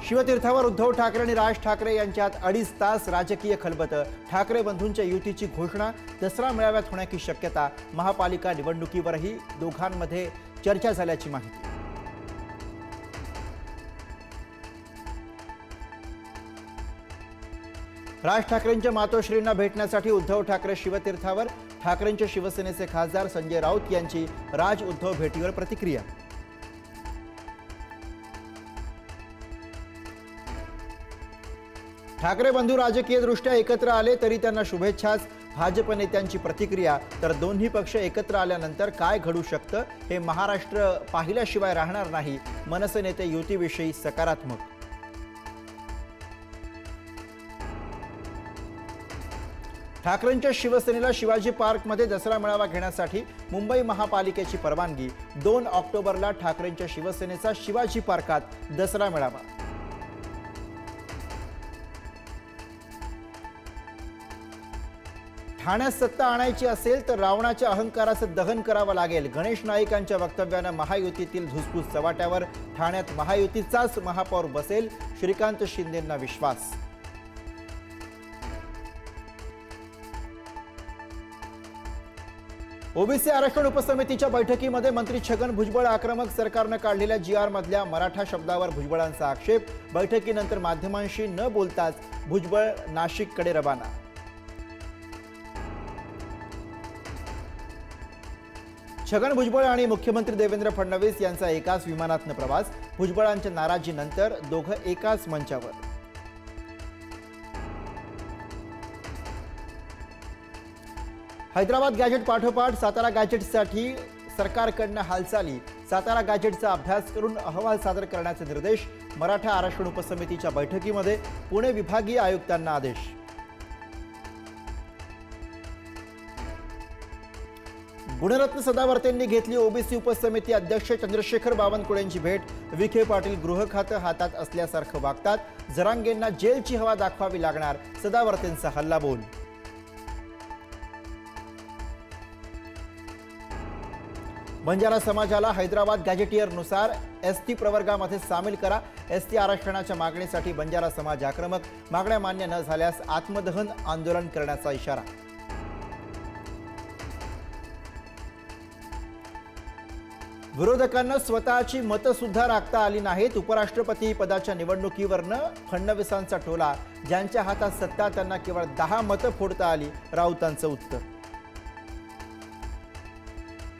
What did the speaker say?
शिवतीर्थावर उद्धव ठाकरे आणि राज ठाकरे यांच्यात 2.5 तास राजकीय खलबत। ठाकरे बंधूंच्या युतीची घोषणा दसरा मेळाव्यात होण्याची शक्यता। महापालिका निवडणुकीवरही दोघांमध्ये चर्चा झाल्याची माहिती। राज ठाकरेंच्या मातोश्रींना भेटण्यासाठी उद्धव ठाकरे शिवतीर्थावर। ठाकरेंच्या शिवसेनेचे खासदार संजय राऊत यांची राज उद्धव भेटीवर प्रतिक्रिया। ठाकरे बंधू राजकीय दृष्ट्या एकत्र आले तरी त्यांना शुभेच्छाच। भाजप नेत्यांची प्रतिक्रिया। तर दोन्ही पक्ष एकत्र आल्यानंतर काय घडू शकतं हे महाराष्ट्र पाहिल्याशिवाय राहणार नाही। मनसे नेते युतीविषयी सकारात्मक। ठाकरेंच्या शिवसेनेला शिवाजी पार्कमध्ये दसरा मेळावा घेण्यासाठी मुंबई महापालिकेची परवानगी। 2 ऑक्टोबरला ठाकरेंच्या शिवसेनेचा शिवाजी पार्कात दसरा मेळावा। ठाण्यात सत्ता आणायची असेल तर रावणाच्या अहंकाराचं दहन करावं लागेल। गणेश नाईकांच्या वक्तव्यानं महायुतीतील धुसफूस चव्हाट्यावर। ठाण्यात महायुतीचाच महापौर बसेल, श्रीकांत शिंदेंना विश्वास। ओबीसी आरक्षण उपसमितीच्या बैठकीमध्ये मंत्री छगन भुजबळ आक्रमक। सरकारनं काढलेल्या GR मधल्या मराठा शब्दावर भुजबळांचा आक्षेप। बैठकीनंतर माध्यमांशी न बोलताच भुजबळ नाशिककडे रवाना। छगन भुजबळ आणि मुख्यमंत्री देवेंद्र फडणवीस यांचा एकाच विमानातनं प्रवास। भुजबळांच्या नाराजीनंतर दोघं एकाच मंचावर। हैदराबाद गॅजेट पाठोपाठ सातारा गॅजेटसाठी सरकारकडनं हालचाली। सातारा गॅजेटचा अभ्यास करून अहवाल सादर करण्याचे निर्देश। मराठा आरक्षण उपसमितीच्या बैठकीमध्ये पुणे विभागीय आयुक्तांना आदेश। गुणरत्न सदावर्तेंनी घेतली ओबीसी उपसमिती अध्यक्ष चंद्रशेखर बावनकुळेंची भेट। विखे पाटील गृह खातं हातात असल्यासारखं वागतात। जरांगेंना जेलची हवा दाखवावी लागणार, सदावर्तेंचा हल्लाबोल। बंजारा समाजाला हैदराबाद गॅजेटियरनुसार एसटी प्रवर्गामध्ये सामील करा। एसटी आरक्षणाच्या मागणीसाठी बंजारा समाज आक्रमक। मागण्या मान्य न झाल्यास आत्मदहन आंदोलन करण्याचा इशारा। विरोधकांना स्वतःची मतं सुद्धा राखता आली नाहीत। उपराष्ट्रपती पदाच्या निवडणुकीवरनं फडणवीसांचा टोला। ज्यांच्या हातात सत्ता त्यांना केवळ 10 मतं फोडता आली, राऊतांचं उत्तर।